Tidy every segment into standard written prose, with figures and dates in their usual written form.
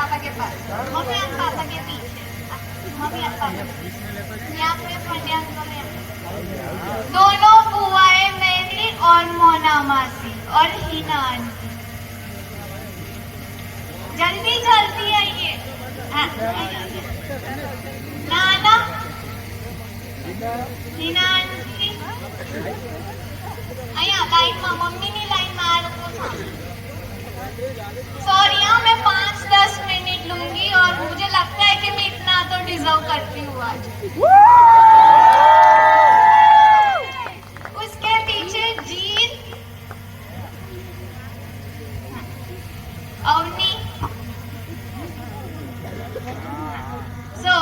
पापा के पास, मम्मी और पापा के पीछे, मम्मी और पापा यहाँ पे पंडिया अंकल यहाँ। दोनों बुआएं मेरी और मोना मासी और हीना आंटी। जल्दी जल्दी आइए। नाना हीना आंटी અહીંયા લાઈનમાં મમ્મીની લાઈનમાં આ લોકો સામે। सॉरी हाँ, मैं 5-10 मिनट लूंगी और मुझे लगता है कि मैं इतना तो डिजर्व करती हूँ आज। उसके पीछे जीत, अवनी। सो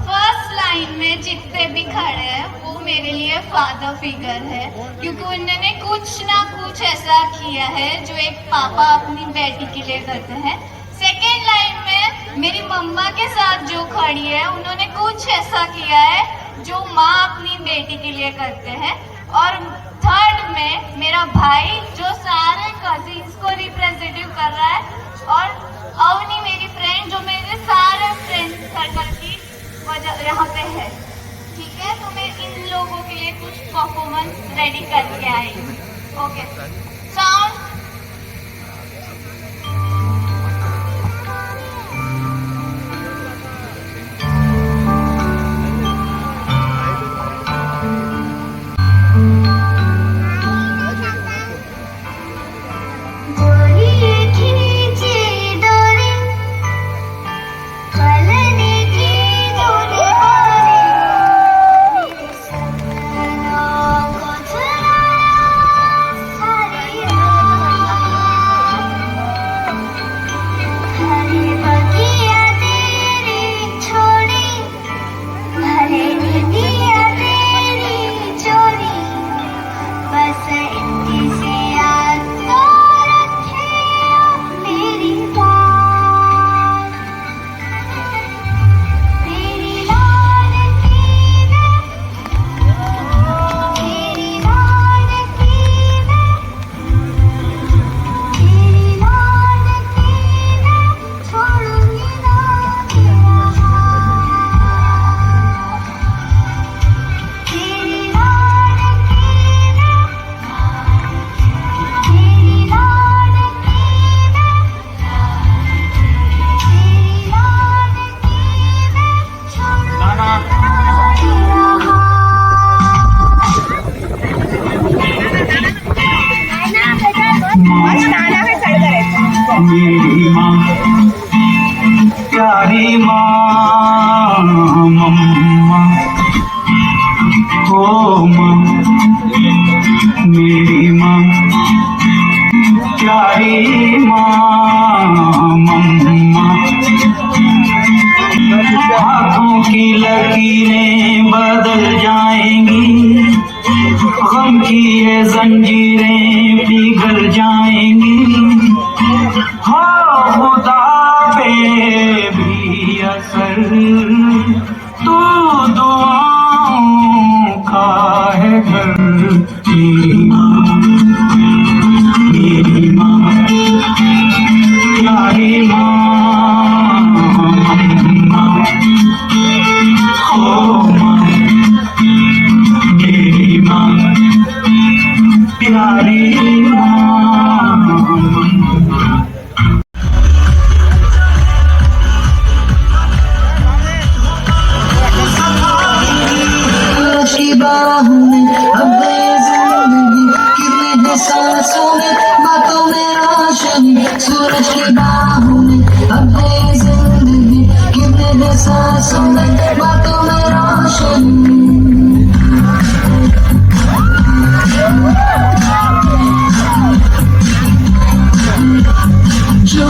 फर्स्ट लाइन में जितने भी खड़े हैं वो मेरे लिए फादर फिगर है, क्योंकि उन्होंने कुछ ना कुछ ऐसा किया है जो एक पापा अपनी बेटी के लिए करते हैं। सेकेंड लाइन में मेरी मम्मा के साथ जो खड़ी है उन्होंने कुछ ऐसा किया है जो माँ अपनी बेटी के लिए करते हैं। और थर्ड में मेरा भाई जो सारे कजिन्स को रिप्रेजेंटेटिव कर रहा है, और अवनी मेरी फ्रेंड जो मेरे सारे फ्रेंड सर्कल की वजह यहाँ पे है। ठीक है, तो मैं इन लोगों के लिए कुछ परफॉर्मेंस रेडी करके आई हूँ। Okay, sound. मेरी माँ प्यारी माँ, मम्मा ओ माँ, मेरी माँ प्यारी माँ, मम्मा। हाथों की लकीरें बदल जाएंगी, गम की ये जंजीरें पिघल जाएंगी। हो खुदा पे भी असर, तू दुआओं का है घर। मेरी माँ, मेरी माँ प्यारी माँ, मम्मा ओ माँ, मेरी माँ प्यारी माँ, मम्मा। की बाहों में अब ये जिंदगी, कितने है सांसों में बातों में रोशनी। सूरज की बाहों में अब ये जिंदगी, कितने है सांसों में बातों में रोशनी। जो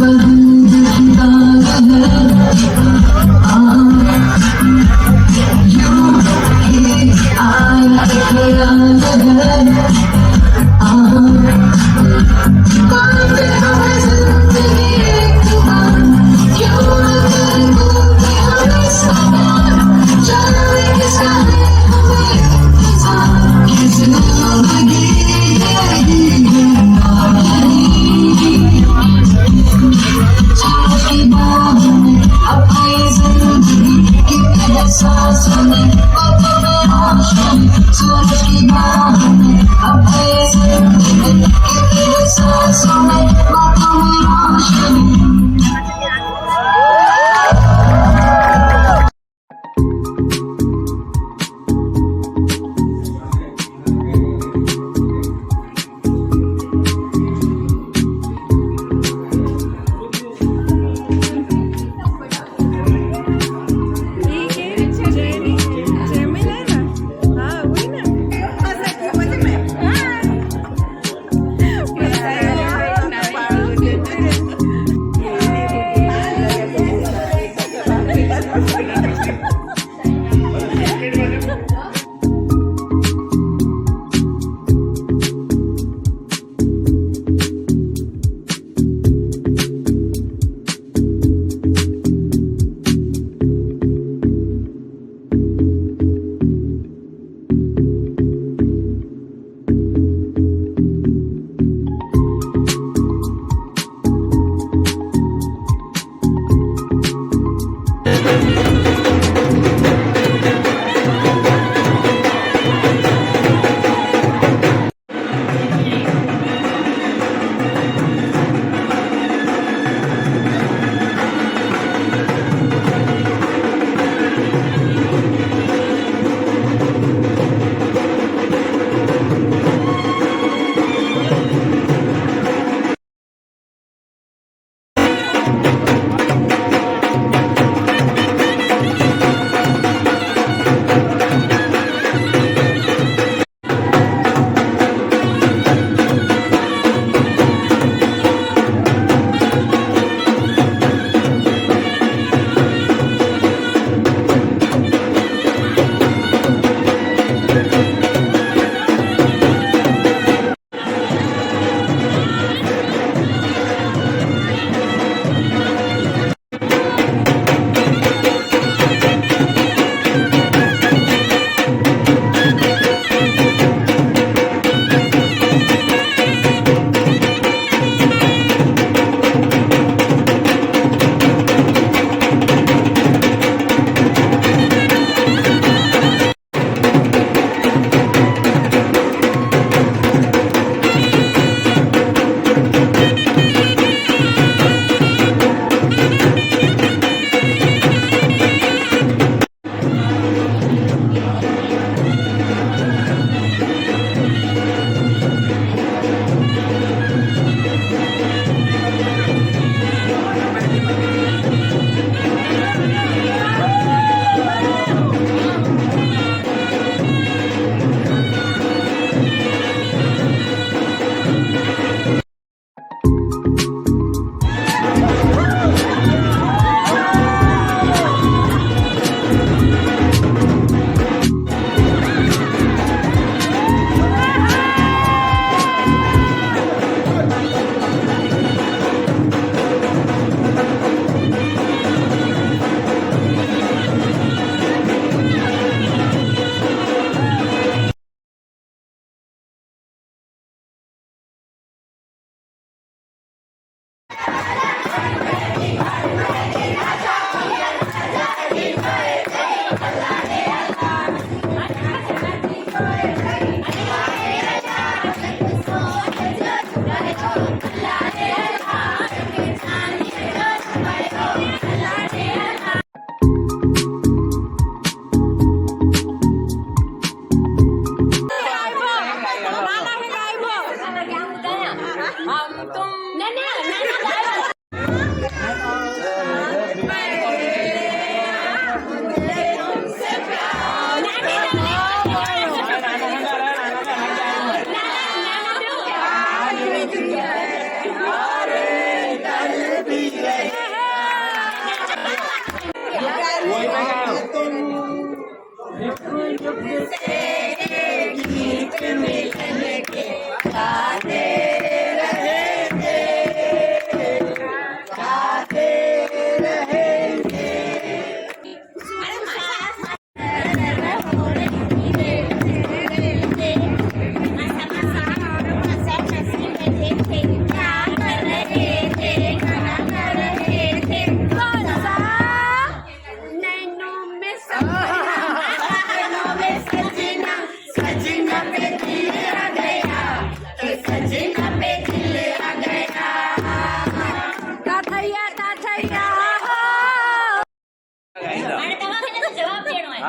बंद की बात है, I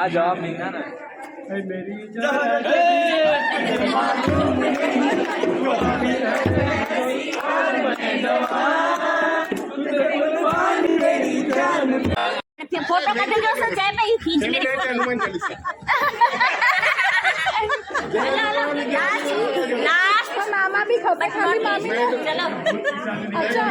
जवाब नहीं था ना फोटो का जो सजाए पे खींच ले लास्ट मामा भी खबर खाली मामी चलो अच्छा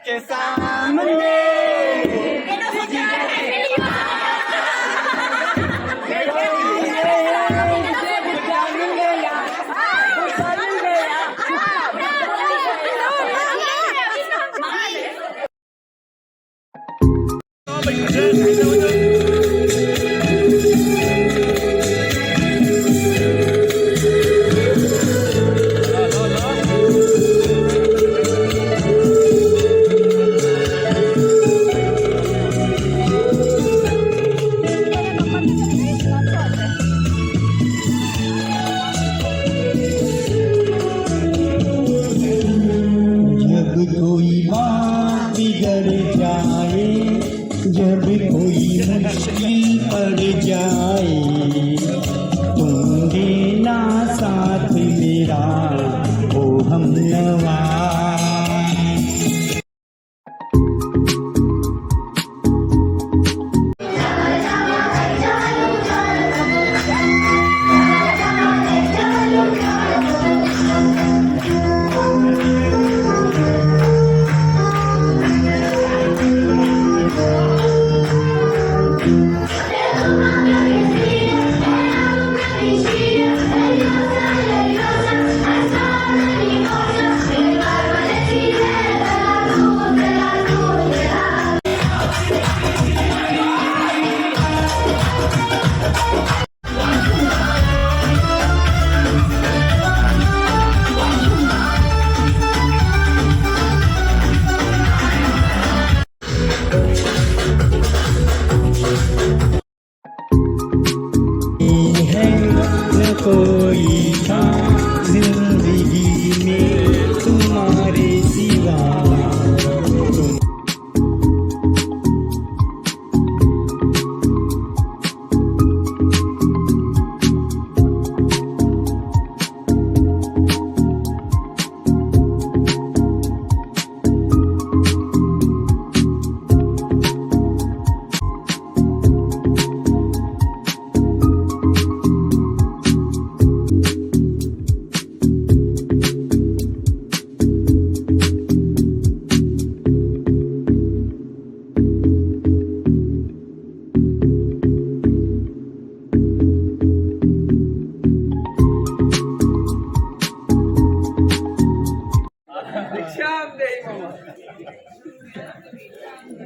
के सामने कोई था जिंदगी में तुम्हारे सिवा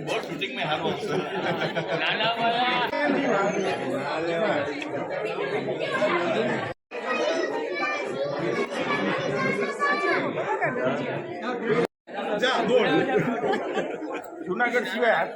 बहुत शूटिंग में हर वक्त जूनागढ़ शिवाय हाथ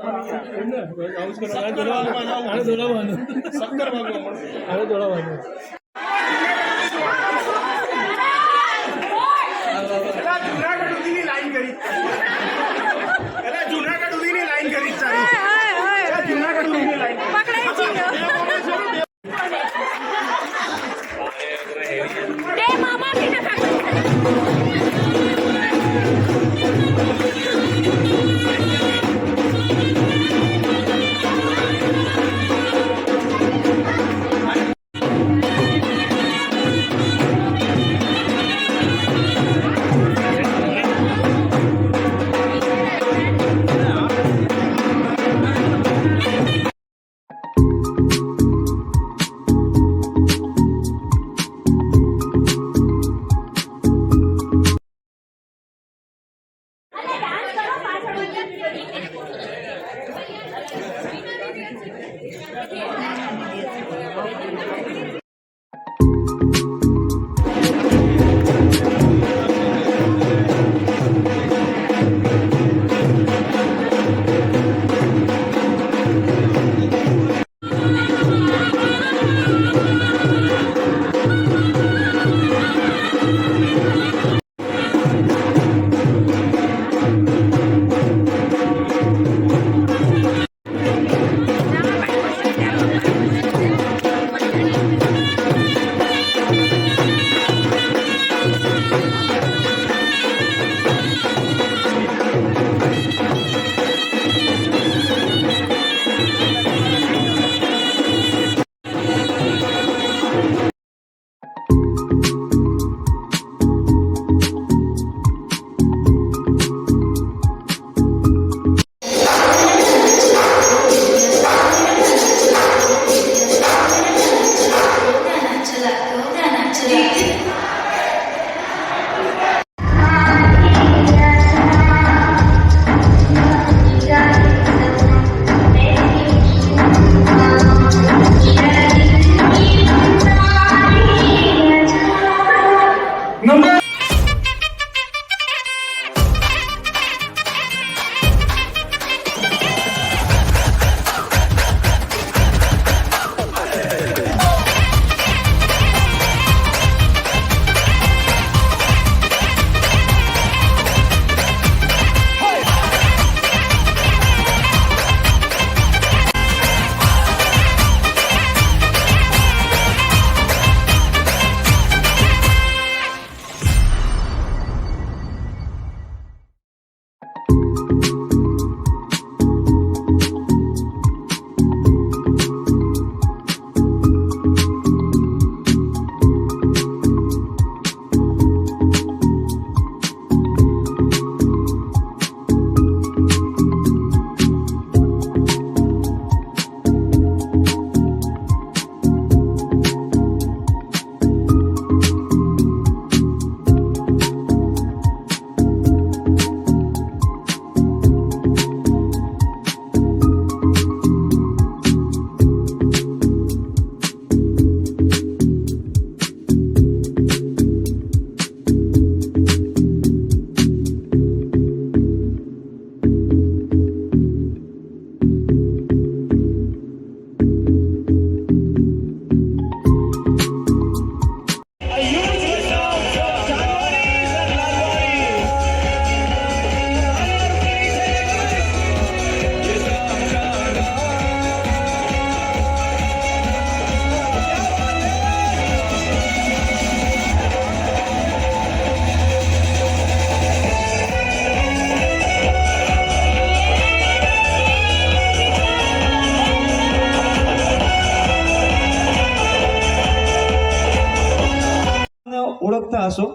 ઓળખતા હશો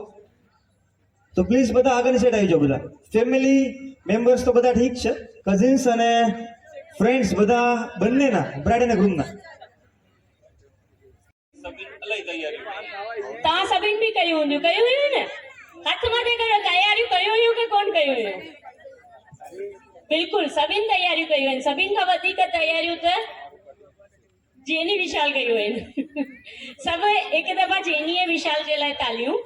તો પ્લીઝ બધા આગળની સાઈડ આવી જાઓ. બધા ફેમિલી મેમ્બર્સ તો બધા ઠીક છે, કઝિન્સ અને ફ્રેન્ડ્સ બધા બંનેના બ્રાઇડ અને ગ્રૂમના. तव्हां सभिनि बि कयूं हूंदियूं न? हथ मथे कयो, तयारियूं कयूं हुयूं की कोन कयूं हुयूं? बिल्कुलु सभिनि तयारियूं कयूं आहिनि. सभिनि खां वधीक तयारियूं त जेनी विशाल कयूं आहिनि. सभु हिकु दफ़ा जेनी ऐं विशाल जे लाइ तालियूं.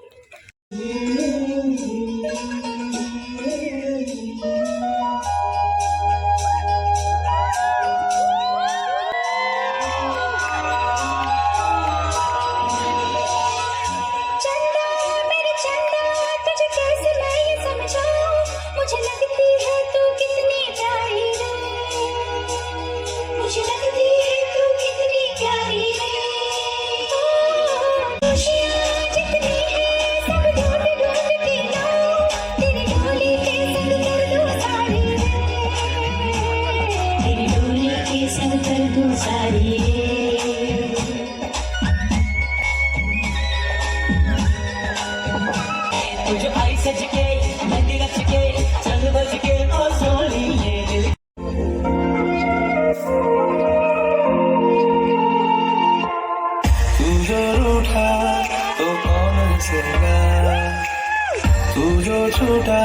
तू जो छूटा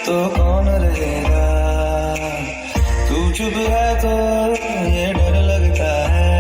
तो कौन रहेगा, तू चुप है तो ये डर लगता है,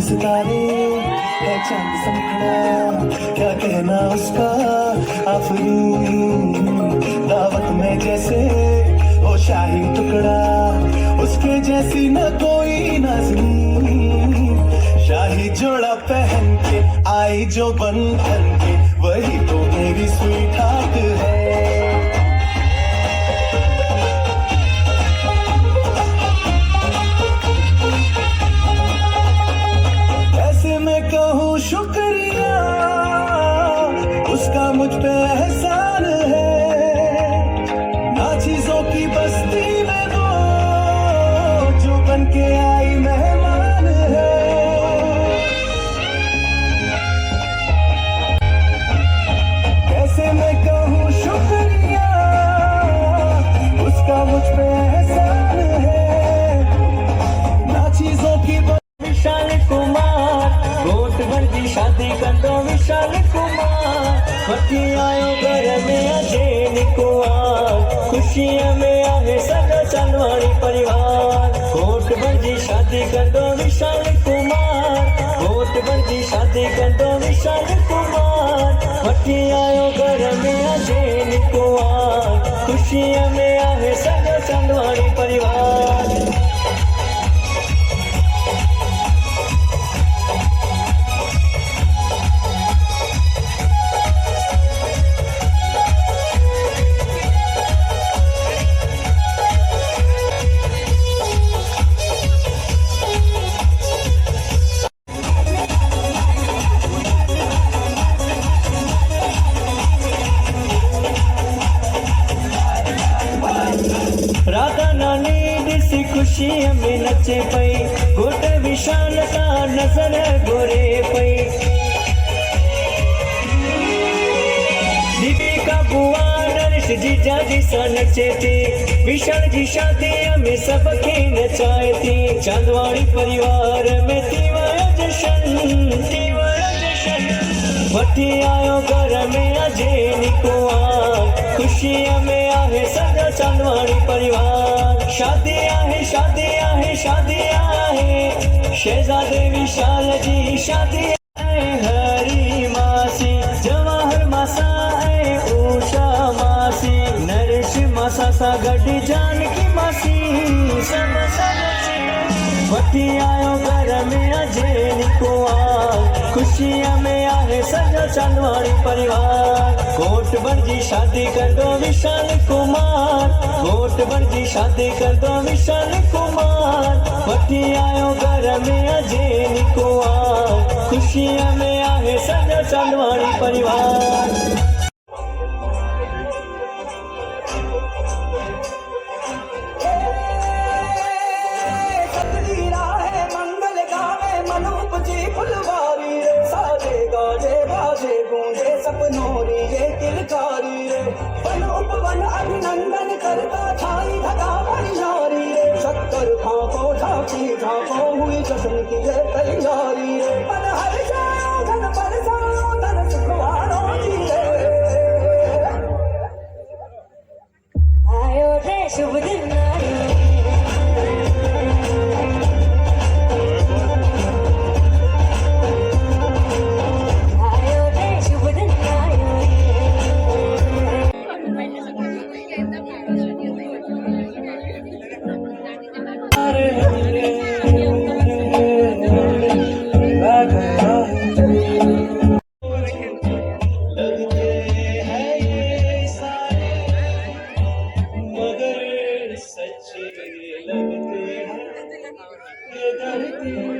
सितारे है चांद समखड़ा, क्या कहना उसका आफरीन। दावत में जैसे वो शाही टुकड़ा, उसके जैसी न कोई नाज़नीन। शाही जोड़ा पहन के आई जो बंधन के, वही तो मेरी स्वीट हार्ट है। ऐसे मैं कहूँ शुक्रिया, उसका मुझ पे एहसान है। ना चीजों की बस्ती में वो जो बन के आई मेहमान है। कैसे मैं कहूँ शुक्रिया, उसका मुझ पे एहसान है। ना चीजों की विशाल कुमार गोट वर्गी शादी कर दो विशाल कुमार। वठी आयो घर में अजेन कुमार, खुशियां में आहे सगा चंदवाड़ी परिवार। गोट वर्गी शादी कर दो विशाल कुमार, गोट वर्गी शादी कर दो विशाल कुमार। वठी आयो घर में अजेन कुमार, खुशियां में आहे सगा चंदवाड़ी परिवार। राधा नानी दिसी खुशी में नचे पई, गोट विशाल का नजर गोरे पई। दीपिका बुआ नरेश जीजा जी सा नचे थी, विशाल जी शादी में सबके नचाए थी। चांदवाड़ी परिवार में थी जशन, वठी आयो घर में अजेन कुमार, खुशियां में आहे सगा चांदवाड़ी परिवार। शादी आहे शादी आहे शादी आहे, शहजादे विशाल जी शादी आहे। हरी मासी जवाहर मासा है उषा मासी, नरेश मासा सा गड्डी जानकी मासी सब वठी आयो घर में अजेन कुमार, खुशियां में आहे सजा चांदवाड़ी परिवार। गोट बरजी शादी कर दो विशाल कुमार, गोट बरजी शादी कर दो विशाल कुमार। वठी आयो घर में अजेन कुमार, खुशियां में आहे सजा चांदवाड़ी परिवार। सपनोरी ये किलकारी रे, वन उपवन अभिनंदन करता छाई धगा परियारी रे। शक्कर खाको झांकी झांको हुई जश्न की ये तैयारी रे। मन हर जाओ धन पर जाओ धन सुखवारो जी रे। आयो रे शुभ दिन आयो, लगते हैं ये धरती